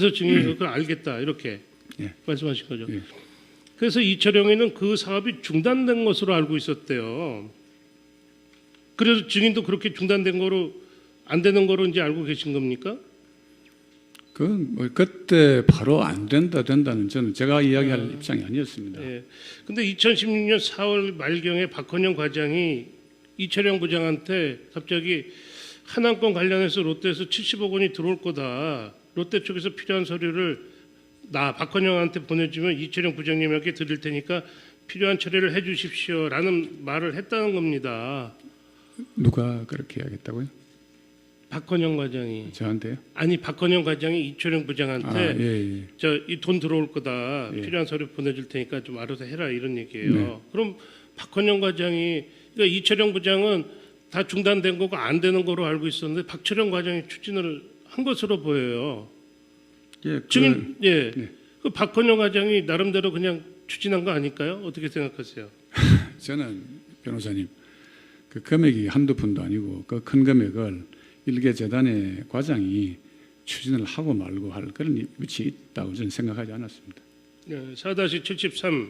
그래서 증인이 그걸 알겠다 이렇게 예. 말씀하신 거죠. 예. 그래서 이철영이는 그 사업이 중단된 것으로 알고 있었대요. 그래서 증인도 그렇게 중단된 거로 안 되는 거로 이제 알고 계신 겁니까? 그건 뭐 그때 바로 안 된다는 저는 제가 이야기할 입장이 아니었습니다. 예. 근데 2016년 4월 말경에 박헌영 과장이 이철영 부장한테 갑자기 하남권 관련해서 롯데에서 70억 원이 들어올 거다. 롯데 쪽에서 필요한 서류를 나 박헌영한테 보내주면 이철영 부장님에게 드릴 테니까 필요한 처리를 해 주십시오라는 말을 했다는 겁니다. 누가 그렇게 이야기했다고요? 박헌영 과장이. 저한테요? 아니 박헌영 과장이 이철영 부장한테 예. 저 이 돈 들어올 거다. 예. 필요한 서류 보내줄 테니까 좀 알아서 해라 이런 얘기예요. 네. 그럼 박헌영 과장이 그러니까 이철영 부장은 다 중단된 거고 안 되는 거로 알고 있었는데 박철영 과장이 추진을 한 것으로 보여요. 예, 증인 예. 네. 그 박헌영 과장이 나름대로 그냥 추진한 거 아닐까요? 어떻게 생각하세요? 저는 변호사님 그 금액이 한두 푼도 아니고 그 큰 금액을 일개 재단의 과장이 추진을 하고 말고 할 그런 위치에 있다고 저는 생각하지 않았습니다. 네, 4-73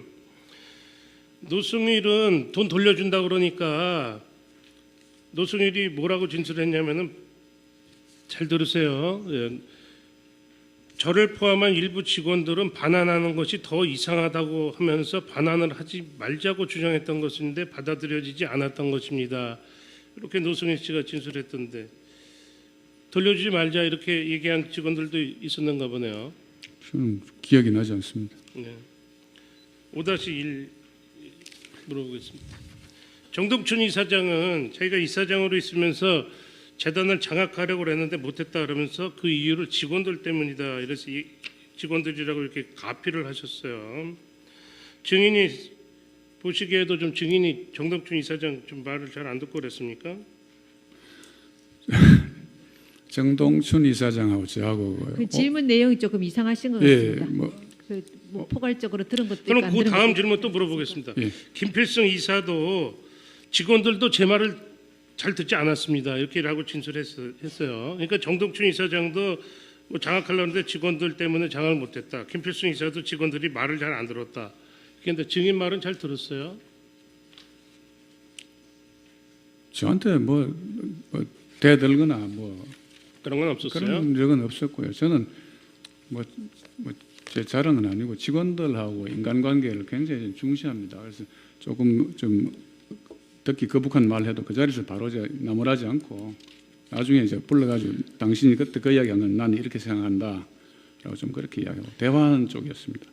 노승일은 돈 돌려준다 그러니까 노승일이 뭐라고 진술했냐면은 잘 들으세요. 예. 저를 포함한 일부 직원들은 반환하는 것이 더 이상하다고 하면서 반환을 하지 말자고 주장했던 것인데 받아들여지지 않았던 것입니다. 이렇게 노승일 씨가 진술했던데 돌려주지 말자 이렇게 얘기한 직원들도 있었는가 보네요. 저는 기억이 나지 않습니다. 네. 5-1 물어보겠습니다. 정동춘 이사장은 자기가 이사장으로 있으면서 재단을 장악하려고 했는데 못했다 그러면서 그 이유를 직원들 때문이다. 이래서 직원들이라고 이렇게 가피를 하셨어요. 증인이 보시기에도 좀 증인이 정동춘 이사장 좀 말을 잘 안 듣고 그랬습니까? 정동춘 이사장하고 저하고 그 질문 내용이 조금 이상하신 것 예, 같습니다. 뭐 포괄적으로 들은 것도 있고 그럼 안 그 들은 다음 것도 질문 있고. 또 물어보겠습니다. 예. 김필승 이사도 직원들도 제 말을 잘 듣지 않았습니다. 이렇게라고 진술했어요. 그러니까 정동춘 이사장도 뭐 장악하려고 했는데 직원들 때문에 장악을 못했다. 김필승 이사도 직원들이 말을 잘 안 들었다. 그런데 증인 말은 잘 들었어요. 저한테 뭐 대들거나 뭐 그런 건 없었어요. 그런 적은 없었고요. 저는 뭐 제 자랑은 아니고 직원들하고 인간관계를 굉장히 중시합니다. 그래서 조금 좀 듣기 거북한 말 해도 그 자리에서 바로 이제 나무라지 않고 나중에 이제 불러가지고 당신이 그때 그 이야기한 건 나는 이렇게 생각한다라고 좀 그렇게 이야기하고 대화하는 쪽이었습니다.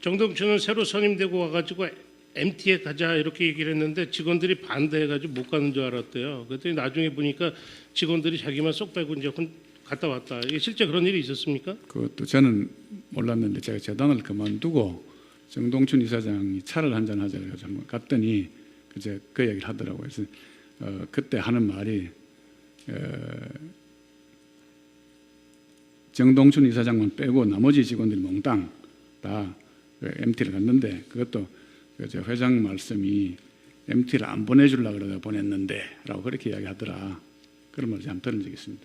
정동춘은 새로 선임되고 와가지고 MT에 가자 이렇게 얘기를 했는데 직원들이 반대해가지고 못 가는 줄 알았대요. 그랬더니 나중에 보니까 직원들이 자기만 쏙 빼고 이제 갔다 왔다. 이게 실제 그런 일이 있었습니까? 그것도 저는 몰랐는데 제가 재단을 그만두고 정동춘 이사장이 차를 한잔 하자 그래서 한번 갔더니 그제 그 얘기를 하더라고요. 그래서 그때 하는 말이 정동춘 이사장만 빼고 나머지 직원들이 몽땅 다 MT를 갔는데 그것도 제 회장 말씀이 MT를 안 보내주려고 그러다 보냈는데 라고 그렇게 이야기하더라. 그런 말을 한번 들은 적이 있습니다.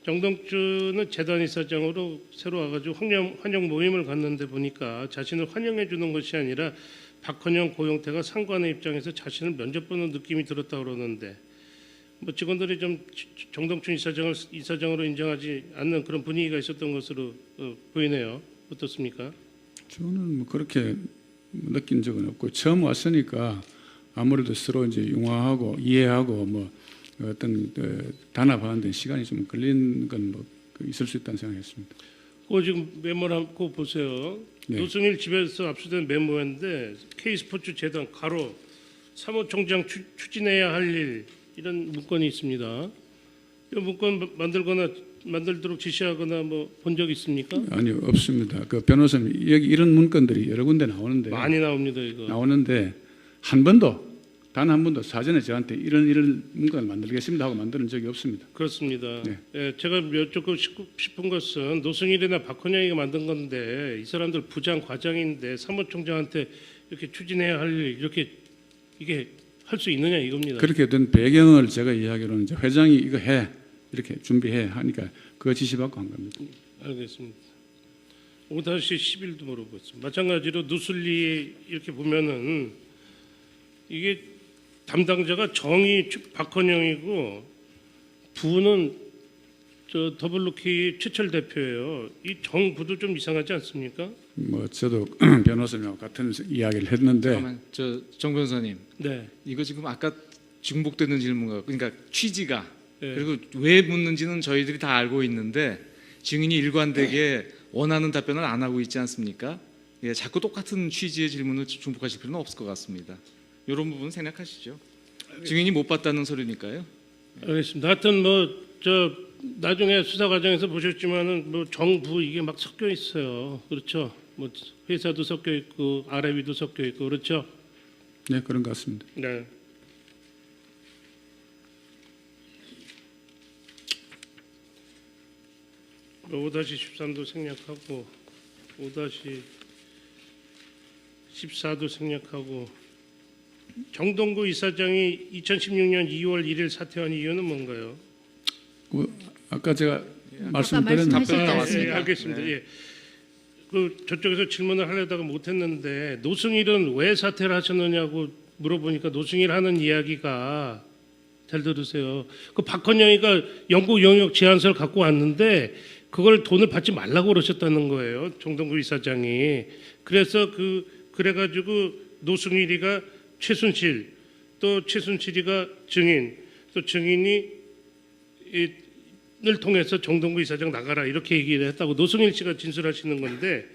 정동춘은 재단 이사장으로 새로 와가지고 환영 모임을 갔는데 보니까 자신을 환영해 주는 것이 아니라 박헌영 고용태가 상관의 입장에서 자신을 면접보는 느낌이 들었다 그러는데 뭐 직원들이 좀 정동춘 이사장으로 인정하지 않는 그런 분위기가 있었던 것으로 보이네요. 어떻습니까? 저는 뭐 그렇게 느낀 적은 없고 처음 왔으니까 아무래도 서로 이제 융화하고 이해하고 뭐 어떤 단합하는 데 시간이 좀 걸리는 건 뭐 있을 수 있다는 생각했습니다. 그 지금 메모를 한번 보세요. 네. 노승일 집에서 압수된 메모인데 K스포츠 재단 가로 사무총장 추진해야 할 일 이런 문건이 있습니다. 이 문건 만들도록 지시하거나 뭐 본 적 있습니까? 아니요, 없습니다. 그 변호사님 여기 이런 문건들이 여러 군데 나오는데 많이 나옵니다 이거. 나오는데 한 번도 단 한 번도 사전에 저한테 이런 문건을 만들겠습니다 하고 만드는 적이 없습니다. 그렇습니다. 네. 예, 제가 여쭙고 싶은 것은 노승일이나 박헌영이가 만든 건데 이 사람들 부장 과장인데 사무총장한테 이렇게 추진해야 할 일 이렇게 이게 할 수 있느냐 이겁니다. 그렇게 된 배경을 제가 이야기로는 이제 회장이 이거 해 이렇게 준비해 하니까 그거 지시받고 한 겁니다. 알겠습니다. 5-11도 물어보겠습니다. 마찬가지로 누슬리 이렇게 보면은 이게 담당자가 정의 박헌영이고 부는 저 더블루키 최철 대표예요. 이 정부도 좀 이상하지 않습니까? 뭐 저도 변호사님하고 같은 이야기를 했는데 잠깐만, 정 변호사님, 네. 이거 지금 아까 중복되는 질문과 그러니까 취지가 네. 그리고 왜 묻는지는 저희들이 다 알고 있는데 증인이 일관되게 원하는 답변을 안 하고 있지 않습니까? 예, 자꾸 똑같은 취지의 질문을 중복하실 필요는 없을 것 같습니다. 이런 부분 생각하시죠. 증인이 못 봤다는 소리니까요. 알겠습니다. 하여튼 뭐 저 나중에 수사 과정에서 보셨지만은 뭐 정부 이게 막 섞여 있어요. 그렇죠? 뭐 회사도 섞여 있고 RIB도 섞여 있고 그렇죠? 네, 그런 것 같습니다. 네. 뭐 5-13도 생략하고 5-14도 생략하고 정동구 이사장이 2016년 2월 1일 사퇴한 이유는 뭔가요? 아까 제가 말씀하셨죠. 말씀드렸는데 답변 나왔습니다. 알겠습니다. 네. 예. 그 저쪽에서 질문을 하려다가 못했는데 노승일은 왜 사퇴를 하셨느냐고 물어보니까 노승일 하는 이야기가 잘 들으세요. 그 박헌영이가 영국 영역 제안서를 갖고 왔는데 그걸 돈을 받지 말라고 그러셨다는 거예요. 정동구 이사장이. 그래서 그래가지고 노승일이가 최순실 또 최순실이가 증인 또 증인이 을 통해서 정동구 이사장 나가라 이렇게 얘기를 했다고 노승일 씨가 진술하시는 건데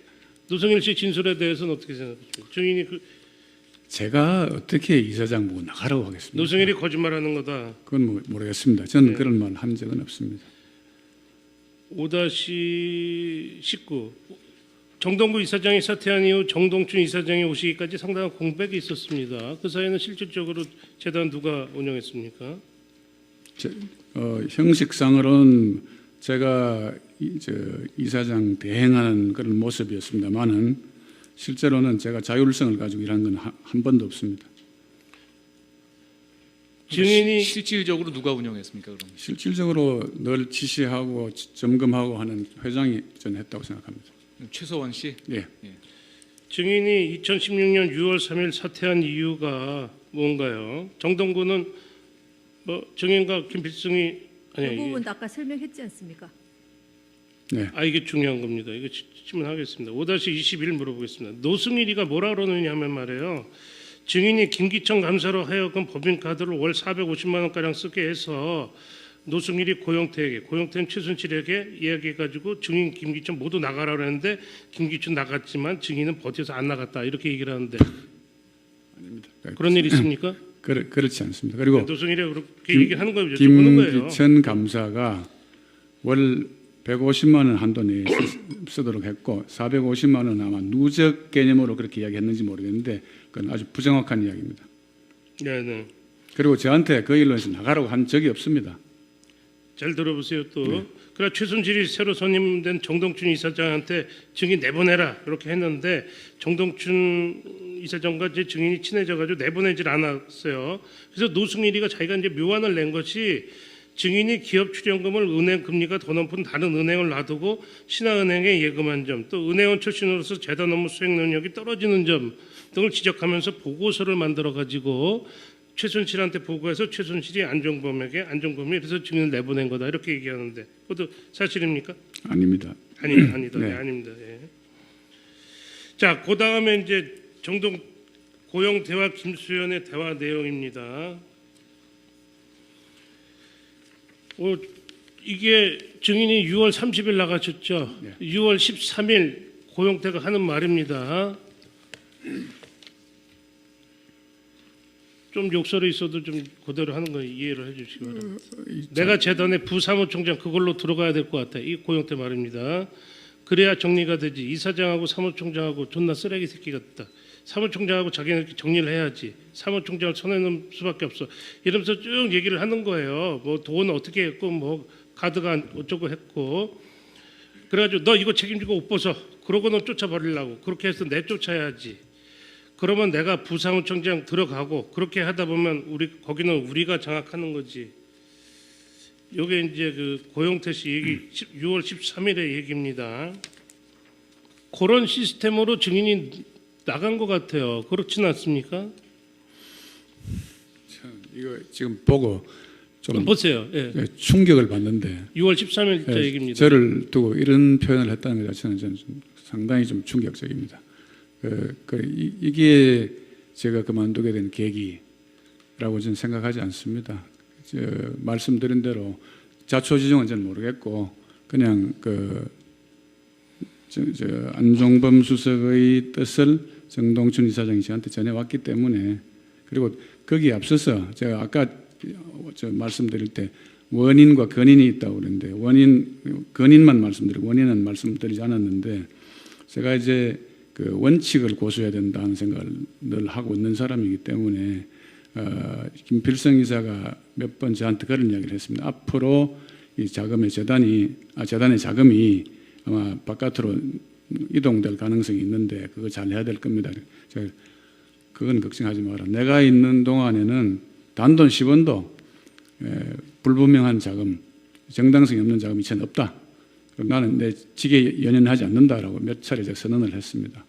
노승일 씨 진술에 대해서는 어떻게 생각하십니까? 증인이 제가 어떻게 이사장 보고 나가라고 하겠습니까? 노승일이 거짓말하는 거다. 그건 모르겠습니다. 저는 네. 그런 말 한 적은 없습니다. 5-19 정동구 이사장이 사퇴한 이후 정동춘 이사장이 오시기까지 상당한 공백이 있었습니다. 그 사이에는 실질적으로 재단 누가 운영했습니까? 형식상으로는 제가 이사장 대행하는 그런 모습이었습니다만은 실제로는 제가 자율성을 가지고 일한 건 한 번도 없습니다. 증인이 실질적으로 누가 운영했습니까? 그럼 실질적으로 늘 지시하고 점검하고 하는 회장이 저는 했다고 생각합니다. 최서원 씨. 예. 증인이 2016년 6월 3일 사퇴한 이유가 뭔가요? 정동구는 뭐 증인과 김필승이 그 부분도 아까 설명했지 않습니까? 네. 이게 중요한 겁니다. 이거 질문하겠습니다. 5-21 물어보겠습니다. 노승일이가 뭐라 그러느냐 하면 말이에요. 증인이 김기천 감사로 하여금 법인카드를 월 450만 원가량 쓰게 해서 노승일이 고용태는 최순실에게 이야기해가지고 증인 김기천 모두 나가라고 했는데 김기천 나갔지만 증인은 버텨서 안 나갔다 이렇게 얘기를 하는데 아닙니다. 그런 일 있습니까? 그렇지 않습니다. 그리고 노승일이 그렇게 얘기하는 거예요. 여쭤보는 거예요. 김기천 감사가 월 150만 원 한도 내에 쓰도록 했고 450만 원 아마 누적 개념으로 그렇게 이야기했는지 모르겠는데 그건 아주 부정확한 이야기입니다. 네네. 그리고 저한테 그 일로에서 나가라고 한 적이 없습니다. 잘 들어보세요 또. 그래 최순실이 새로 선임된 정동춘 이사장한테 증인 내보내라 이렇게 했는데 정동춘 이사장과 이제 증인이 친해져가지고 내보내질 않았어요. 그래서 노승일이가 자기가 이제 묘안을 낸 것이 증인이 기업 출연금을 은행 금리가 더 높은 다른 은행을 놔두고 신한은행에 예금한 점, 또 은행원 출신으로서 재단 업무 수행 능력이 떨어지는 점 등을 지적하면서 보고서를 만들어 가지고 최순실한테 보고해서 최순실이 안종범이 그래서 증인을 내보낸 거다 이렇게 얘기하는데 그것도 사실입니까? 아닙니다. 아니다. 네. 네, 아닙니다. 예. 자, 그 다음에 이제 고영태와 김수현의 대화 내용입니다. 이게 증인이 6월 30일 나가셨죠. 네. 6월 13일 고영태가 하는 말입니다. 좀 욕설이 있어도 좀 그대로 하는 거 이해를 해주시기 바랍니다. 내가 재단의 부사무총장 그걸로 들어가야 될 것 같아. 이 고영태 말입니다. 그래야 정리가 되지. 이사장하고 사무총장하고 존나 쓰레기 새끼 같다. 사무총장하고 자기는 정리를 해야지. 사무총장을 손해놓을 수밖에 없어. 이러면서 쭉 얘기를 하는 거예요. 뭐 돈 어떻게 했고 뭐 카드가 어쩌고 했고. 그래가지고 너 이거 책임지고 옷 벗어. 그러고는 쫓아버리려고. 그렇게 해서 내쫓아야지. 그러면 내가 부사무총장 들어가고 그렇게 하다 보면 거기는 우리가 장악하는 거지. 요게 이제 그 고용태 씨 얘기 6월 13일의 얘기입니다. 그런 시스템으로 증인이 나간 것 같아요. 그렇지는 않습니까? 이거 지금 보고 좀 보세요. 예. 충격을 받는데 6월 13일자 예, 얘기입니다. 저를 두고 이런 표현을 했다는 것 자체는 저는 좀 상당히 좀 충격적입니다. 이게 제가 그만두게 된 계기라고 저는 생각하지 않습니다. 말씀드린 대로 자초지종은 저는 모르겠고 그냥 안종범 수석의 뜻을 정동춘 이사장이 저한테 전해왔기 때문에, 그리고 거기에 앞서서 제가 아까 말씀드릴 때 원인과 근인이 있다고 그랬는데 근인만 말씀드리고 원인은 말씀드리지 않았는데, 제가 이제 그 원칙을 고수해야 된다는 생각을 늘 하고 있는 사람이기 때문에 김필성 이사가 몇 번 저한테 그런 이야기를 했습니다. 앞으로 이 재단의 자금이 아마 바깥으로 이동될 가능성이 있는데 그거 잘 해야 될 겁니다. 제가 그건 걱정하지 마라. 내가 있는 동안에는 단돈 10원도 불분명한 자금, 정당성이 없는 자금이 전 없다. 그럼 나는 내 직에 연연하지 않는다라고 몇 차례 제가 선언을 했습니다.